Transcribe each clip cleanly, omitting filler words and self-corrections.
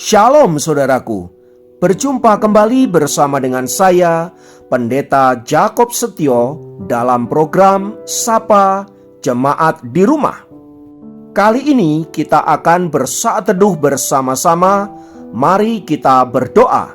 Shalom saudaraku, berjumpa kembali bersama dengan saya, Pendeta Jakob Setio dalam program Sapa Jemaat di Rumah. Kali ini kita akan bersaat teduh bersama-sama. Mari kita berdoa.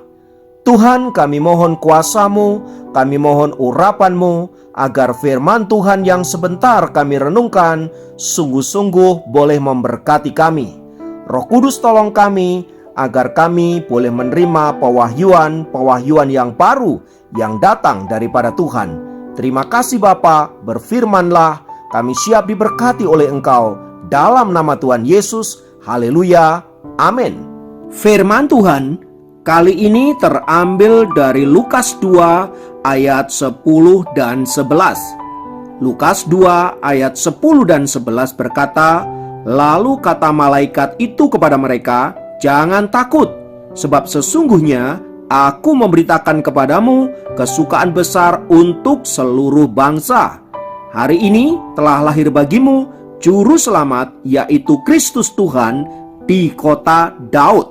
Tuhan, kami mohon kuasa-Mu, kami mohon urapan-Mu, agar firman Tuhan yang sebentar kami renungkan sungguh-sungguh boleh memberkati kami. Roh Kudus tolong kami, agar kami boleh menerima pewahyuan yang baru yang datang daripada Tuhan. Terima kasih Bapa, berfirmanlah, kami siap diberkati oleh Engkau. Dalam nama Tuhan Yesus, haleluya, amin. Firman Tuhan kali ini terambil dari Lukas 2 ayat 10 dan 11. Lukas 2 ayat 10 dan 11 berkata, "Lalu kata malaikat itu kepada mereka, 'Jangan takut, sebab sesungguhnya aku memberitakan kepadamu kesukaan besar untuk seluruh bangsa. Hari ini telah lahir bagimu Juru Selamat, yaitu Kristus Tuhan di kota Daud.'"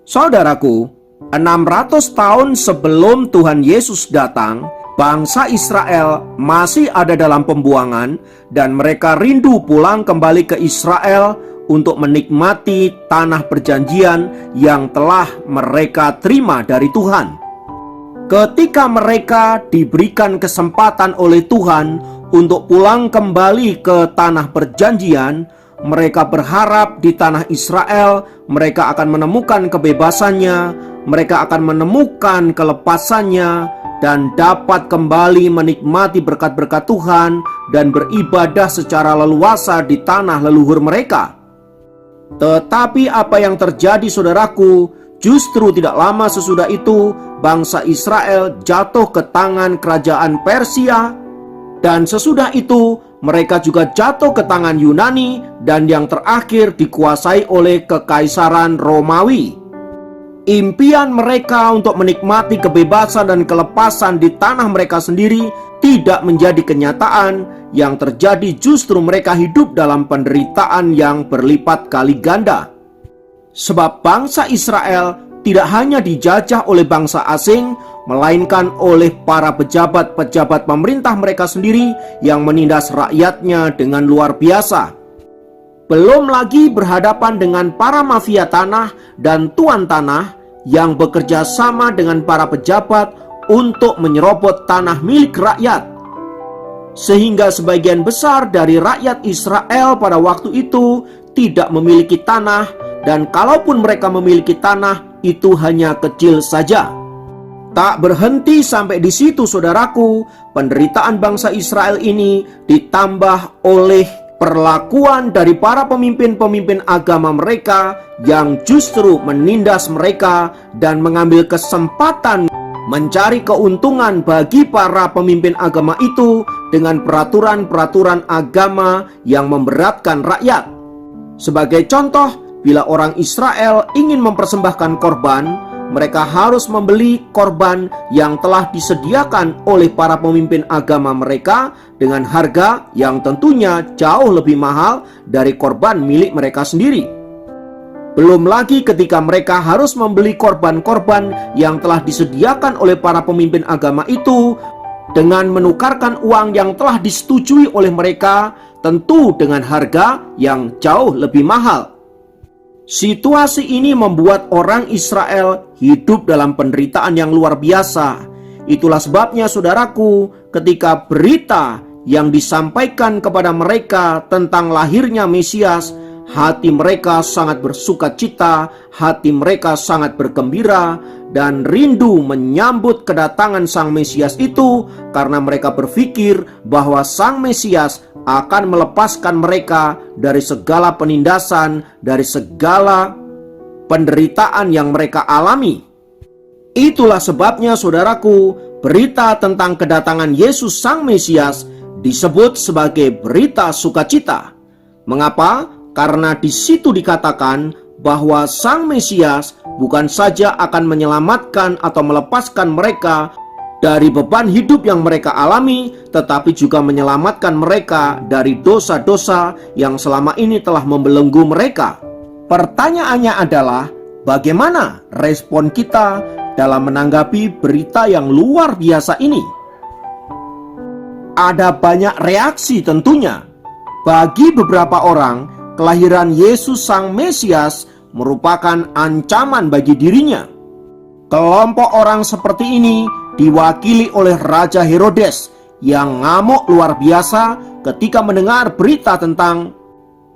Saudaraku, 600 tahun sebelum Tuhan Yesus datang, bangsa Israel masih ada dalam pembuangan dan mereka rindu pulang kembali ke Israel untuk menikmati tanah perjanjian yang telah mereka terima dari Tuhan. Ketika mereka diberikan kesempatan oleh Tuhan untuk pulang kembali ke tanah perjanjian, mereka berharap di tanah Israel mereka akan menemukan kebebasannya, mereka akan menemukan kelepasannya, dan dapat kembali menikmati berkat-berkat Tuhan dan beribadah secara leluasa di tanah leluhur mereka. Tetapi apa yang terjadi saudaraku, justru tidak lama sesudah itu bangsa Israel jatuh ke tangan kerajaan Persia, dan sesudah itu mereka juga jatuh ke tangan Yunani, dan yang terakhir dikuasai oleh kekaisaran Romawi. Impian mereka untuk menikmati kebebasan dan kelepasan di tanah mereka sendiri tidak menjadi kenyataan. Yang terjadi justru mereka hidup dalam penderitaan yang berlipat kali ganda. Sebab bangsa Israel tidak hanya dijajah oleh bangsa asing, melainkan oleh para pejabat-pejabat pemerintah mereka sendiri yang menindas rakyatnya dengan luar biasa. Belum lagi berhadapan dengan para mafia tanah dan tuan tanah yang bekerja sama dengan para pejabat untuk menyerobot tanah milik rakyat. Sehingga sebagian besar dari rakyat Israel pada waktu itu tidak memiliki tanah, dan kalaupun mereka memiliki tanah, itu hanya kecil saja. Tak berhenti sampai di situ saudaraku, penderitaan bangsa Israel ini ditambah oleh perlakuan dari para pemimpin-pemimpin agama mereka yang justru menindas mereka dan mengambil kesempatan mencari keuntungan bagi para pemimpin agama itu dengan peraturan-peraturan agama yang memberatkan rakyat. Sebagai contoh, bila orang Israel ingin mempersembahkan korban, mereka harus membeli korban yang telah disediakan oleh para pemimpin agama mereka dengan harga yang tentunya jauh lebih mahal dari korban milik mereka sendiri. Belum lagi ketika mereka harus membeli korban-korban yang telah disediakan oleh para pemimpin agama itu dengan menukarkan uang yang telah disetujui oleh mereka, tentu dengan harga yang jauh lebih mahal. Situasi ini membuat orang Israel hidup dalam penderitaan yang luar biasa. Itulah sebabnya saudaraku, ketika berita yang disampaikan kepada mereka tentang lahirnya Mesias, hati mereka sangat bersukacita, hati mereka sangat bergembira, dan rindu menyambut kedatangan Sang Mesias itu, karena mereka berpikir bahwa Sang Mesias akan melepaskan mereka dari segala penindasan, dari segala penderitaan yang mereka alami. Itulah sebabnya saudaraku, berita tentang kedatangan Yesus Sang Mesias disebut sebagai berita sukacita. Mengapa? Karena di situ dikatakan bahwa Sang Mesias bukan saja akan menyelamatkan atau melepaskan mereka dari beban hidup yang mereka alami, tetapi juga menyelamatkan mereka dari dosa-dosa yang selama ini telah membelenggu mereka. Pertanyaannya adalah, bagaimana respon kita dalam menanggapi berita yang luar biasa ini? Ada banyak reaksi tentunya. Bagi beberapa orang, kelahiran Yesus Sang Mesias merupakan ancaman bagi dirinya. Kelompok orang seperti ini diwakili oleh Raja Herodes yang ngamuk luar biasa ketika mendengar berita tentang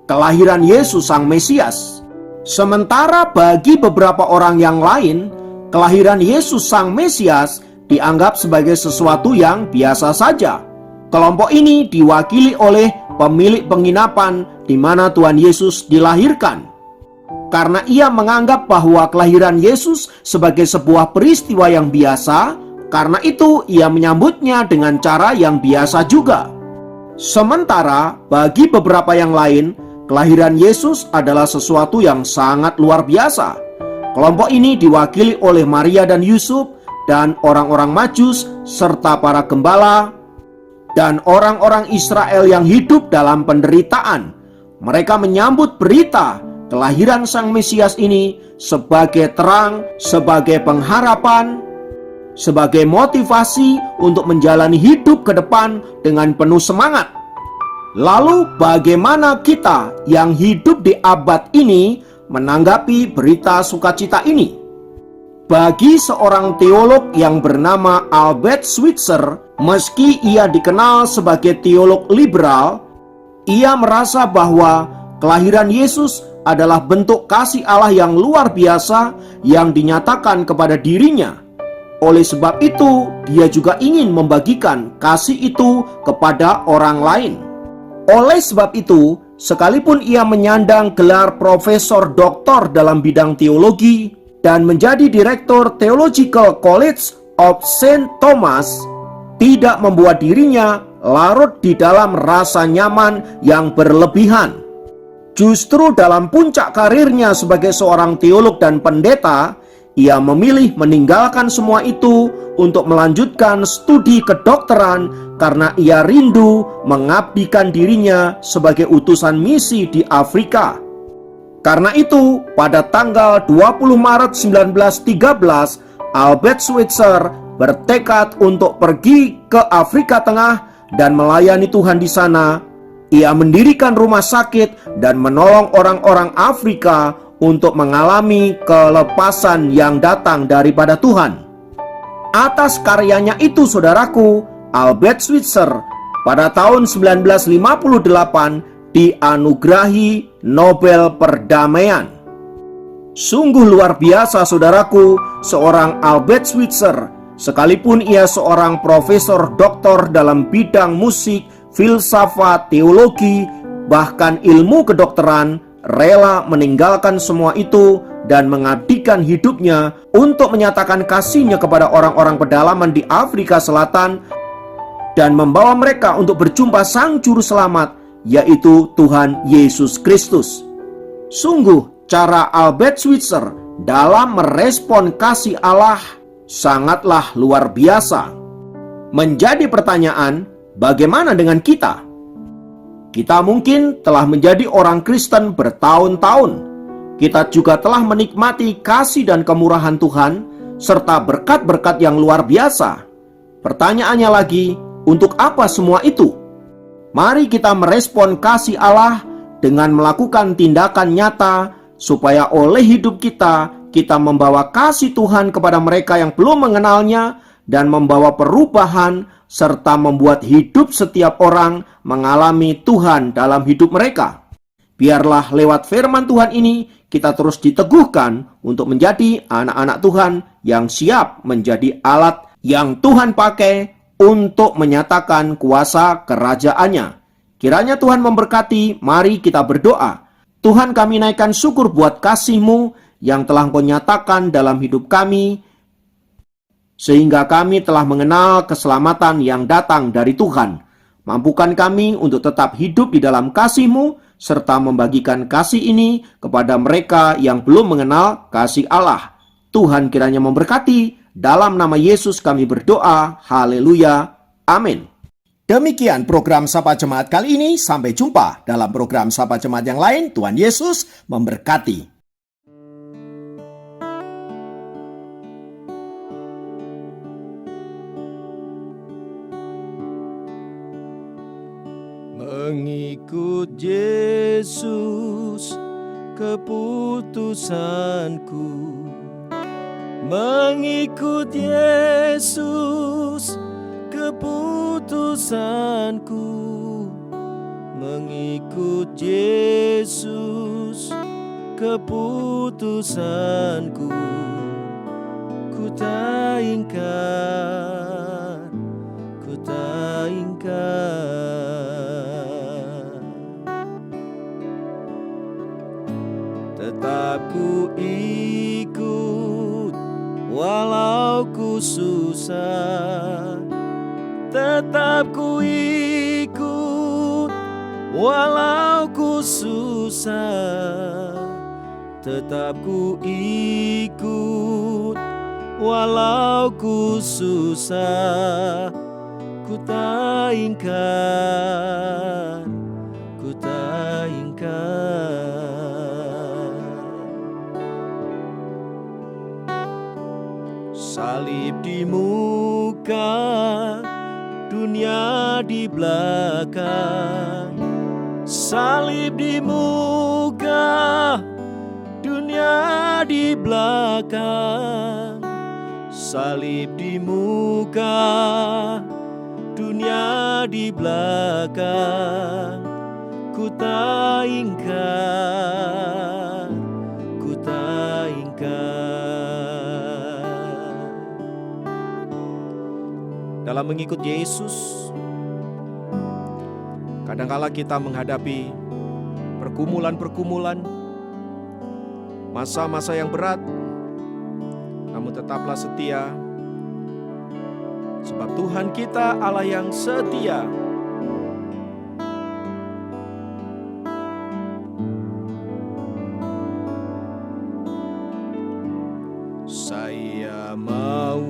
kelahiran Yesus Sang Mesias. Sementara bagi beberapa orang yang lain, kelahiran Yesus Sang Mesias dianggap sebagai sesuatu yang biasa saja. Kelompok ini diwakili oleh pemilik penginapan di mana Tuhan Yesus dilahirkan. Karena ia menganggap bahwa kelahiran Yesus sebagai sebuah peristiwa yang biasa, karena itu ia menyambutnya dengan cara yang biasa juga. Sementara bagi beberapa yang lain, kelahiran Yesus adalah sesuatu yang sangat luar biasa. Kelompok ini diwakili oleh Maria dan Yusuf dan orang-orang Majus serta para gembala dan orang-orang Israel yang hidup dalam penderitaan. Mereka menyambut berita kelahiran Sang Mesias ini sebagai terang, sebagai pengharapan, sebagai motivasi untuk menjalani hidup ke depan dengan penuh semangat. Lalu bagaimana kita yang hidup di abad ini menanggapi berita sukacita ini? Bagi seorang teolog yang bernama Albert Schweitzer, meski ia dikenal sebagai teolog liberal, ia merasa bahwa kelahiran Yesus adalah bentuk kasih Allah yang luar biasa yang dinyatakan kepada dirinya. Oleh sebab itu, dia juga ingin membagikan kasih itu kepada orang lain. Oleh sebab itu, sekalipun ia menyandang gelar profesor doktor dalam bidang teologi dan menjadi direktur Theological College of St. Thomas, tidak membuat dirinya larut di dalam rasa nyaman yang berlebihan. Justru dalam puncak karirnya sebagai seorang teolog dan pendeta, ia memilih meninggalkan semua itu untuk melanjutkan studi kedokteran karena ia rindu mengabdikan dirinya sebagai utusan misi di Afrika. Karena itu, pada tanggal 20 Maret 1913, Albert Schweitzer bertekad untuk pergi ke Afrika Tengah dan melayani Tuhan di sana. Ia mendirikan rumah sakit dan menolong orang-orang Afrika untuk mengalami kelepasan yang datang daripada Tuhan. Atas karyanya itu, saudaraku, Albert Schweitzer pada tahun 1958 dianugerahi Nobel Perdamaian. Sungguh luar biasa, saudaraku, seorang Albert Schweitzer, sekalipun ia seorang profesor doktor dalam bidang musik, filsafat, teologi, bahkan ilmu kedokteran, rela meninggalkan semua itu dan mengabdikan hidupnya untuk menyatakan kasihnya kepada orang-orang pedalaman di Afrika Selatan dan membawa mereka untuk berjumpa Sang Juru Selamat, yaitu Tuhan Yesus Kristus. Sungguh cara Albert Schweitzer dalam merespon kasih Allah sangatlah luar biasa. Menjadi pertanyaan, bagaimana dengan kita? Kita mungkin telah menjadi orang Kristen bertahun-tahun. Kita juga telah menikmati kasih dan kemurahan Tuhan serta berkat-berkat yang luar biasa. Pertanyaannya lagi, untuk apa semua itu? Mari kita merespon kasih Allah dengan melakukan tindakan nyata supaya oleh hidup kita membawa kasih Tuhan kepada mereka yang belum mengenalnya dan membawa perubahan serta membuat hidup setiap orang mengalami Tuhan dalam hidup mereka. Biarlah lewat firman Tuhan ini kita terus diteguhkan untuk menjadi anak-anak Tuhan yang siap menjadi alat yang Tuhan pakai untuk menyatakan kuasa kerajaannya. Kiranya Tuhan memberkati. Mari kita berdoa. Tuhan, kami naikkan syukur buat kasih-Mu yang telah Engkau nyatakan dalam hidup kami, sehingga kami telah mengenal keselamatan yang datang dari Tuhan. Mampukan kami untuk tetap hidup di dalam kasih-Mu, serta membagikan kasih ini kepada mereka yang belum mengenal kasih Allah. Tuhan kiranya memberkati. Dalam nama Yesus kami berdoa. Haleluya. Amin. Demikian program Sapa Jemaat kali ini. Sampai jumpa dalam program Sapa Jemaat yang lain. Tuhan Yesus memberkati. mengikut Yesus keputusanku, mengikut Yesus keputusanku, mengikut Yesus keputusanku. Ku tak ingkar, ku tak ingkar. Tetap ku ikut walau ku susah, tetap ku ikut walau ku susah, tetap ku ikut walau ku susah. Ku tak ingkar, ku tak ingkar. Salib di muka, dunia di belakang. Salib di muka, dunia di belakang. Salib di muka, dunia di belakang. Ku tak ingkar, ku tak ingkar. Dalam mengikut Yesus, kadangkala kita menghadapi pergumulan-pergumulan, masa-masa yang berat, namun tetaplah setia, sebab Tuhan kita Allah yang setia. Saya mau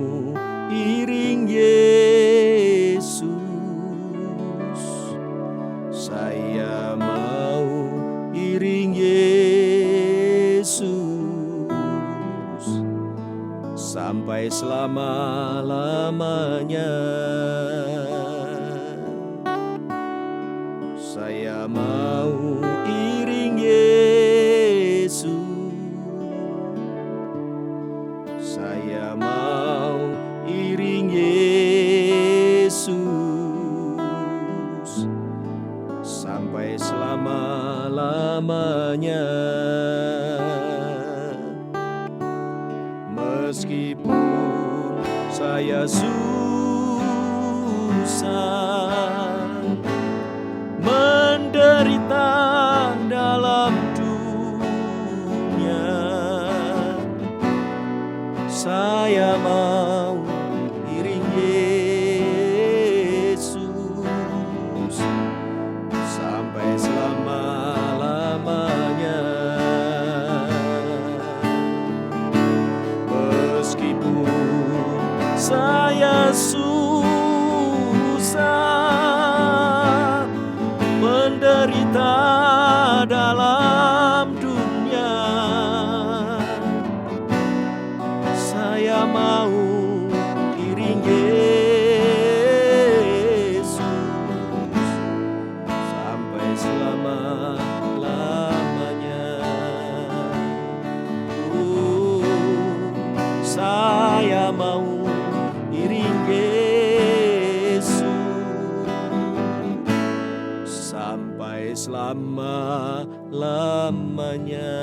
iring Yesus, saya mau iring Yesus sampai selama-lamanya. Saya mau iring Yesus, saya mau iring Yesus sampai selama-lamanya. Meskipun saya susah, menderita dalam dunia, saya mau iring Yesus sampai selama-lamanya. Meskipun saya susah, menderita dalam dunia, saya mau iring Yesus sampai selama-lamanya. Saya mau iring Yesus sampai selama-lamanya.